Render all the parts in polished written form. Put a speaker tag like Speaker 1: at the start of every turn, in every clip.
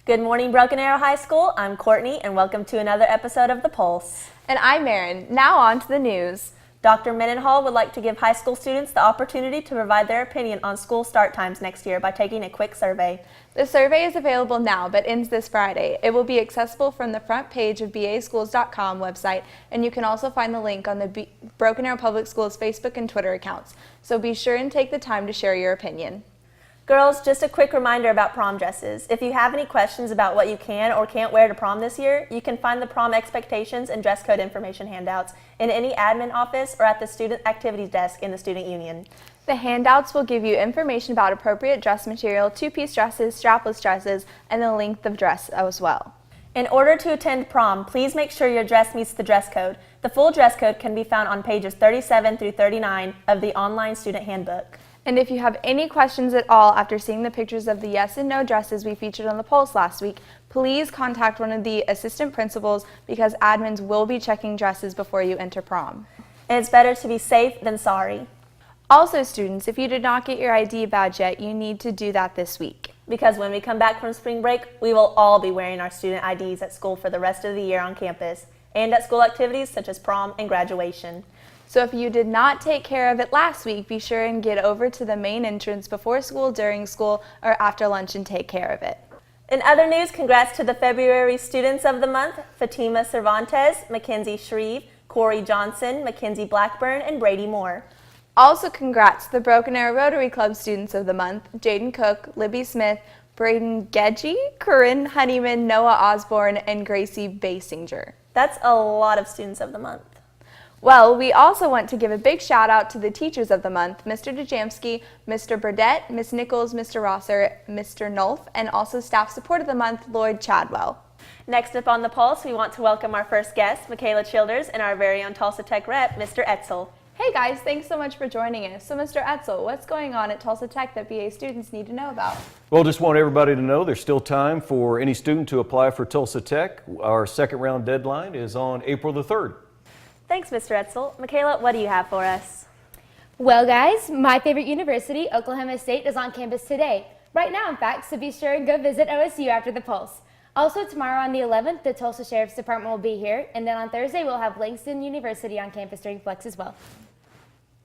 Speaker 1: Good morning, Broken Arrow High School. I'm Courtney, and welcome to another episode of The Pulse.
Speaker 2: And I'm Erin. Now on to the news.
Speaker 1: Dr. Mendenhall would like to give high school students the opportunity to provide their opinion on school start times next year by taking a quick survey.
Speaker 2: The survey is available now, but ends this Friday. It will be accessible from the front page of baschools.com website, and you can also find the link on the Broken Arrow Public Schools Facebook and Twitter accounts. So be sure and take the time to share your opinion.
Speaker 1: Girls, just a quick reminder about prom dresses. If you have any questions about what you can or can't wear to prom this year, you can find the prom expectations and dress code information handouts in any admin office or at the student activities desk in the student union.
Speaker 2: The handouts will give you information about appropriate dress material, two-piece dresses, strapless dresses, and the length of dress as well.
Speaker 1: In order to attend prom, please make sure your dress meets the dress code. The full dress code can be found on pages 37 through 39 of the online student handbook.
Speaker 2: And if you have any questions at all after seeing the pictures of the yes and no dresses we featured on the Pulse last week, please contact one of the assistant principals because admins will be checking dresses before you enter prom.
Speaker 1: And it's better to be safe than sorry.
Speaker 2: Also, students, if you did not get your ID badge yet, you need to do that this week.
Speaker 1: Because when we come back from spring break, we will all be wearing our student IDs at school for the rest of the year on campus and at school activities such as prom and graduation.
Speaker 2: So if you did not take care of it last week, be sure and get over to the main entrance before school, during school, or after lunch and take care of it.
Speaker 1: In other news, congrats to the February Students of the Month, Fatima Cervantes, Mackenzie Shreve, Corey Johnson, Mackenzie Blackburn, and Brady Moore.
Speaker 2: Also congrats to the Broken Arrow Rotary Club Students of the Month, Jaden Cook, Libby Smith, Braden Gedge, Corinne Honeyman, Noah Osborne, and Gracie Basinger.
Speaker 1: That's a lot of Students of the Month.
Speaker 2: Well, we also want to give a big shout out to the Teachers of the Month, Mr. Dejamski, Mr. Burdett, Ms. Nichols, Mr. Rosser, Mr. Nolf, and also Staff Support of the Month, Lloyd Chadwell.
Speaker 1: Next up on The Pulse, we want to welcome our first guest, Michaela Childers, and our very own Tulsa Tech rep, Mr. Etzel.
Speaker 2: Hey guys, thanks so much for joining us. So Mr. Etzel, what's going on at Tulsa Tech that BA students need to know about?
Speaker 3: Well, just want everybody to know there's still time for any student to apply for Tulsa Tech. Our second round deadline is on April the 3rd.
Speaker 1: Thanks, Mr. Etzel. Michaela, what do you have for us?
Speaker 4: Well, guys, my favorite university, Oklahoma State, is on campus today. Right now, in fact, so be sure and go visit OSU after the Pulse. Also, tomorrow on the 11th, the Tulsa Sheriff's Department will be here, and then on Thursday, we'll have Langston University on campus during Flex as well.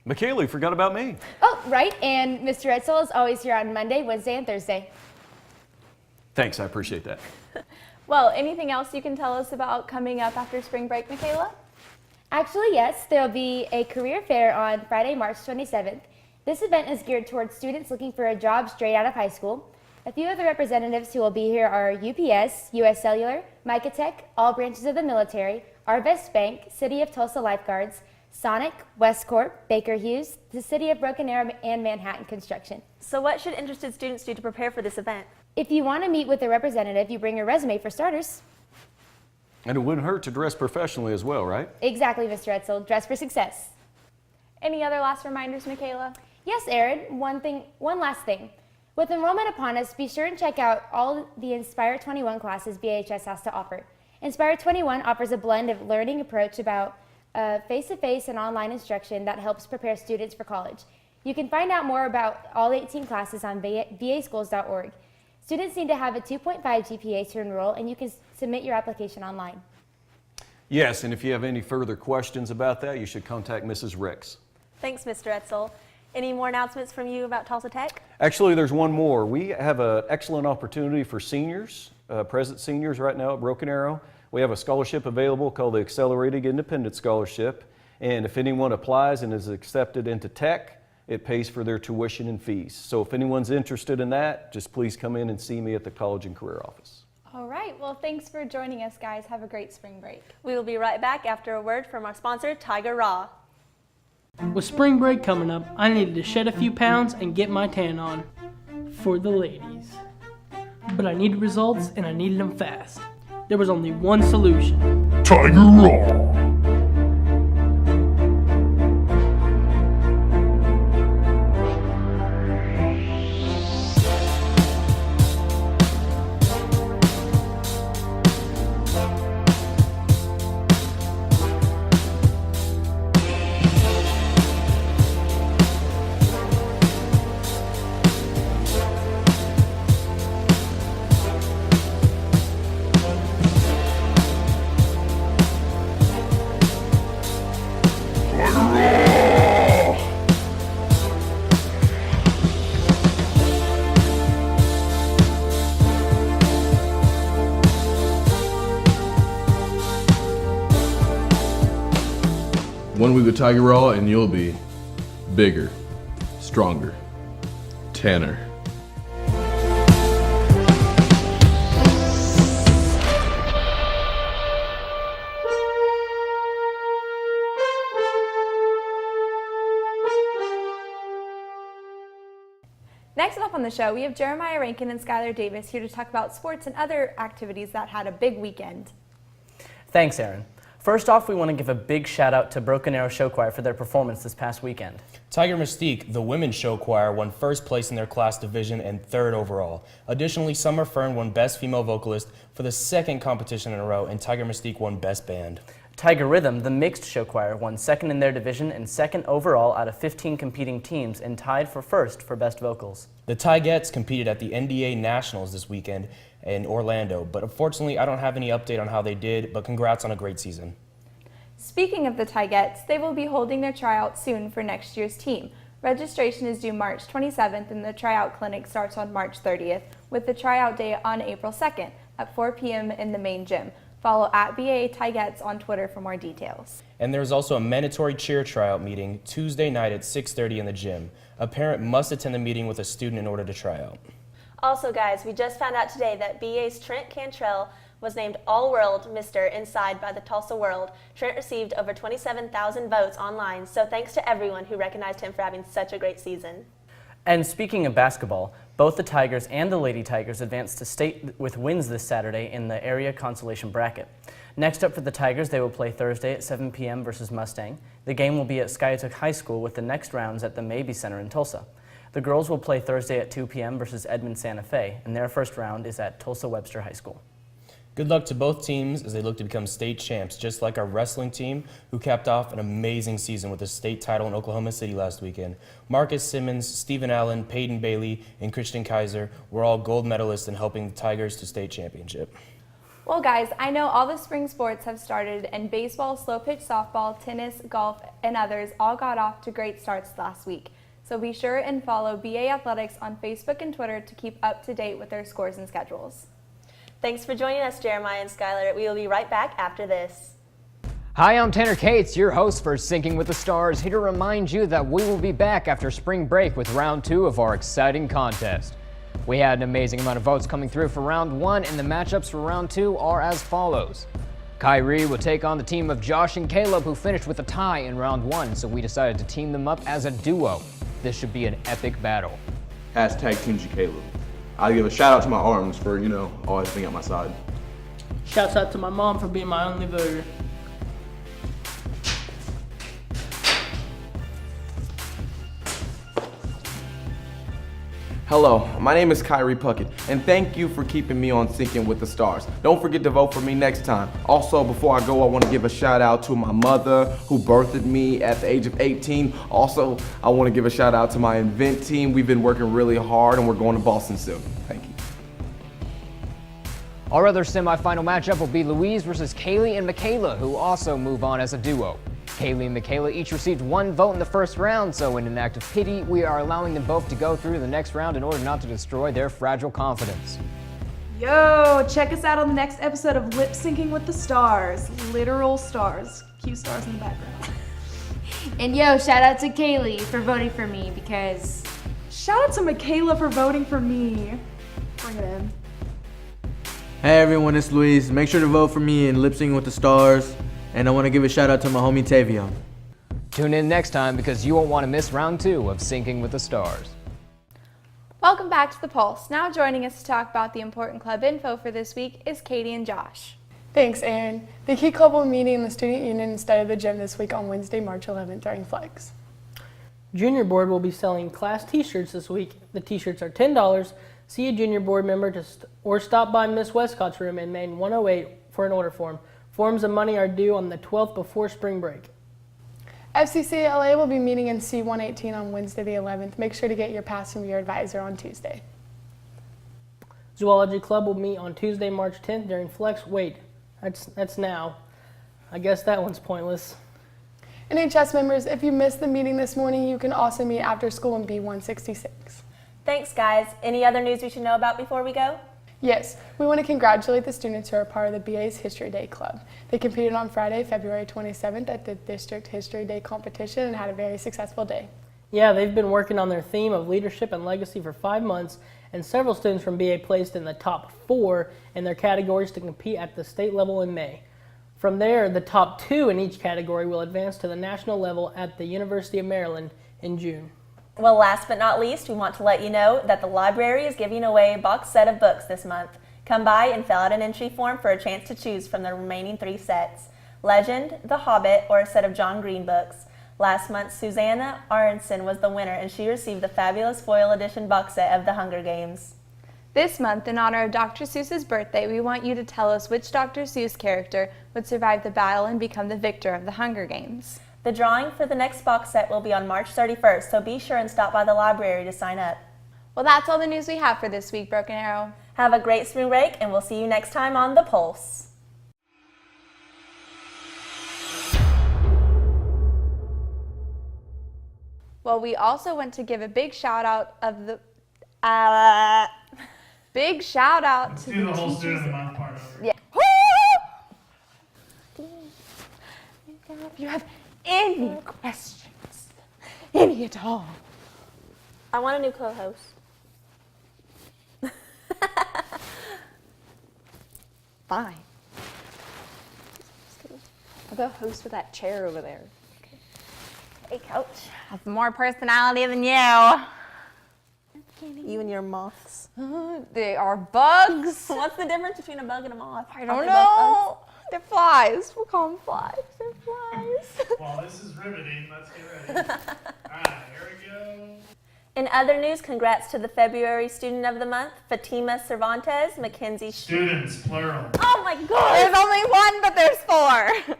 Speaker 3: Michaela, you forgot about me.
Speaker 4: Oh, right, and Mr. Etzel is always here on Monday, Wednesday, and Thursday.
Speaker 3: Thanks, I appreciate that.
Speaker 2: Well, anything else you can tell us about coming up after spring break, Michaela?
Speaker 4: Actually, yes, there will be a career fair on Friday, March 27th. This event is geared towards students looking for a job straight out of high school. A few of the representatives who will be here are UPS, US Cellular, Micatech, all branches of the military, Arvest Bank, City of Tulsa Lifeguards, Sonic, Westcorp, Baker Hughes, the City of Broken Arrow, and Manhattan Construction.
Speaker 1: So what should interested students do to prepare for this event?
Speaker 4: If you want to meet with a representative, you bring your resume for starters.
Speaker 3: And it wouldn't hurt to dress professionally as well, right?
Speaker 4: Exactly, Mr. Etzel. Dress for success.
Speaker 2: Any other last reminders, Michaela?
Speaker 4: Yes, Erin. One last thing. With enrollment upon us, be sure and check out all the Inspire 21 classes BHS has to offer. Inspire 21 offers a blend of learning approach about face-to-face and online instruction that helps prepare students for college. You can find out more about all 18 classes on baschools.org. Students need to have a 2.5 GPA to enroll, and you can submit your application online.
Speaker 3: Yes, and if you have any further questions about that, you should contact Mrs. Ricks.
Speaker 1: Thanks, Mr. Etzel. Any more announcements from you about Tulsa Tech?
Speaker 3: Actually, there's one more. We have an excellent opportunity for seniors, present seniors right now at Broken Arrow. We have a scholarship available called the Accelerated Independent Scholarship, and if anyone applies and is accepted into Tech, it pays for their tuition and fees. So if anyone's interested in that, just please come in and see me at the College and Career Office.
Speaker 2: All right, well, thanks for joining us, guys. Have a great spring break.
Speaker 1: We will be right back after a word from our sponsor, Tiger Raw.
Speaker 5: With spring break coming up, I needed to shed a few pounds and get my tan on. For the ladies. But I needed results and I needed them fast. There was only one solution.
Speaker 6: Tiger Raw. 1 week with Tiger Raw and you'll be bigger, stronger, tanner.
Speaker 2: Next up on the show, we have Jeremiah Rankin and Skylar Davis here to talk about sports and other activities that had a big weekend.
Speaker 7: Thanks, Aaron. First off, we want to give a big shout out to Broken Arrow Show Choir for their performance this past weekend.
Speaker 8: Tiger Mystique, the women's show choir, won first place in their class division and third overall. Additionally, Summer Fern won Best Female Vocalist for the second competition in a row, and Tiger Mystique won Best Band.
Speaker 7: Tiger Rhythm, the mixed show choir, won second in their division and second overall out of 15 competing teams and tied for first for Best Vocals.
Speaker 8: The Tigettes competed at the NDA Nationals this weekend in Orlando, but unfortunately I don't have any update on how they did, but congrats on a great season.
Speaker 2: Speaking of the Tigettes, they will be holding their tryout soon for next year's team. Registration is due March 27th and the tryout clinic starts on March 30th with the tryout day on April 2nd at 4 p.m. in the main gym. Follow at BA Tigettes on Twitter for more details.
Speaker 8: And there's also a mandatory cheer tryout meeting Tuesday night at 6:30 in the gym. A parent must attend the meeting with a student in order to try out.
Speaker 1: Also, guys, we just found out today that BA's Trent Cantrell was named All-World Mr. Inside by the Tulsa World. Trent received over 27,000 votes online, so thanks to everyone who recognized him for having such a great season.
Speaker 7: And speaking of basketball, both the Tigers and the Lady Tigers advanced to state with wins this Saturday in the area consolation bracket. Next up for the Tigers, they will play Thursday at 7 p.m. versus Mustang. The game will be at Skiatook High School with the next rounds at the Mabee Center in Tulsa. The girls will play Thursday at 2 p.m. versus Edmond Santa Fe, and their first round is at Tulsa Webster High School.
Speaker 8: Good luck to both teams as they look to become state champs, just like our wrestling team, who capped off an amazing season with a state title in Oklahoma City last weekend. Marcus Simmons, Stephen Allen, Peyton Bailey, and Christian Kaiser were all gold medalists in helping the Tigers to state championship.
Speaker 2: Well, guys, I know all the spring sports have started, and baseball, slow pitch softball, tennis, golf, and others all got off to great starts last week. So be sure and follow BA Athletics on Facebook and Twitter to keep up to date with their scores and schedules.
Speaker 1: Thanks for joining us, Jeremiah and Skylar. We will be right back after this.
Speaker 9: Hi, I'm Tanner Cates, your host for Sinking with the Stars, here to remind you that we will be back after spring break with round 2 of our exciting contest. We had an amazing amount of votes coming through for round 1, and the matchups for round 2 are as follows. Kyrie will take on the team of Josh and Caleb, who finished with a tie in round 1, so we decided to team them up as a duo. This should be an epic battle.
Speaker 6: Hashtag Team G Caleb. I'll give a shout out to my arms for, always being at my side.
Speaker 5: Shouts out to my mom for being my only voter.
Speaker 10: Hello, my name is Kyrie Puckett, and thank you for keeping me on Sinking with the Stars. Don't forget to vote for me next time. Also, before I go, I want to give a shout out to my mother who birthed me at the age of 18. Also, I want to give a shout out to my event team. We've been working really hard, and we're going to Boston soon. Thank you.
Speaker 9: Our other semifinal matchup will be Louise versus Kaylee and Michaela, who also move on as a duo. Kaylee and Michaela each received 1 vote in the first round, so in an act of pity, we are allowing them both to go through the next round in order not to destroy their fragile confidence.
Speaker 11: Yo, check us out on the next episode of Lip Syncing with the Stars. Literal stars. Cue stars in the background.
Speaker 4: And yo, shout out to Kaylee for voting for me because...
Speaker 11: Shout out to Michaela for voting for me. Bring it in.
Speaker 12: Hey everyone, it's Luis. Make sure to vote for me in Lip Syncing with the Stars. And I want to give a shout out to my homie Tavion.
Speaker 9: Tune in next time because you won't want to miss round 2 of Sinking with the Stars.
Speaker 2: Welcome back to The Pulse. Now joining us to talk about the important club info for this week is Katie and Josh.
Speaker 13: Thanks, Aaron. The Key Club will be meeting in the Student Union instead of the gym this week on Wednesday, March 11th during Flex.
Speaker 5: Junior Board will be selling class t-shirts this week. The t-shirts are $10. See a Junior Board member or stop by Miss Westcott's room in Main 108 for an order form. Forms of money are due on the 12th before spring break.
Speaker 13: FCCLA will be meeting in C118 on Wednesday the 11th. Make sure to get your pass from your advisor on Tuesday.
Speaker 5: Zoology Club will meet on Tuesday, March 10th during Flex. Wait, that's now. I guess that one's pointless.
Speaker 13: NHS members, if you missed the meeting this morning, you can also meet after school in B166.
Speaker 1: Thanks, guys. Any other news we should know about before we go?
Speaker 13: Yes, we want to congratulate the students who are part of the BA's History Day Club. They competed on Friday, February 27th at the District History Day competition and had a very successful day.
Speaker 5: Yeah, they've been working on their theme of leadership and legacy for 5 months, and several students from BA placed in the top 4 in their categories to compete at the state level in May. From there, the top 2 in each category will advance to the national level at the University of Maryland in June.
Speaker 1: Well, last but not least, we want to let you know that the library is giving away a box set of books this month. Come by and fill out an entry form for a chance to choose from the remaining 3 sets: Legend, The Hobbit, or a set of John Green books. Last month, Susanna Aronson was the winner, and she received the fabulous foil edition box set of The Hunger Games.
Speaker 2: This month, in honor of Dr. Seuss's birthday, we want you to tell us which Dr. Seuss character would survive the battle and become the victor of the Hunger Games.
Speaker 1: The drawing for the next box set will be on March 31st, so be sure and stop by the library to sign up.
Speaker 2: Well, that's all the news we have for this week, Broken Arrow.
Speaker 1: Have a great spring break, and we'll see you next time on The Pulse.
Speaker 2: Well, we also want to give a big shout out of the big shout out to
Speaker 14: do the whole student of the month part over.
Speaker 2: Yeah. If you have any questions, any at all,
Speaker 1: I want a new co-host.
Speaker 2: fine. I'll go host with that chair over there.
Speaker 1: Hey, Coach.
Speaker 2: I have more personality than you.
Speaker 1: You and your moths.
Speaker 2: They are bugs.
Speaker 1: What's the difference between a bug and a moth?
Speaker 2: I don't know. They're flies. We'll call them flies. They're flies.
Speaker 14: Well, this is riveting. Let's get ready. All right, here we go.
Speaker 1: In other news, congrats to the February Student of the Month, Fatima Cervantes, Mackenzie.
Speaker 14: Students, plural.
Speaker 1: Oh my God!
Speaker 2: There's only one, but there's 4.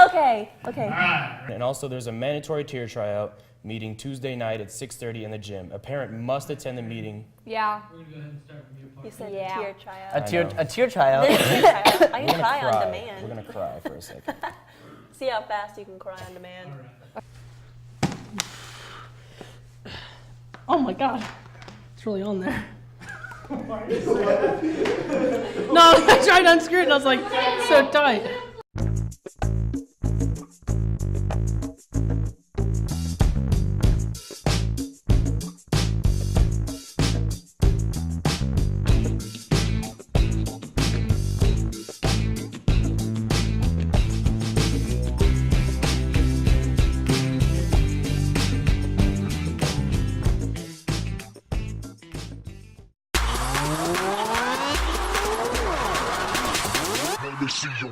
Speaker 1: Okay.
Speaker 14: All right.
Speaker 8: And also, there's a mandatory tier tryout meeting Tuesday night at 6:30 in the gym. A parent must attend the meeting.
Speaker 2: Yeah.
Speaker 5: We're going to go ahead and start from your part.
Speaker 1: You said
Speaker 2: Yeah.
Speaker 1: tier tryout.
Speaker 7: A tier tryout.
Speaker 1: I can cry on demand.
Speaker 8: We're gonna cry for a second.
Speaker 1: See how fast you can cry on demand.
Speaker 5: Oh my God, it's really on there. No, I tried to unscrew it and I was like, so tight.
Speaker 15: See you.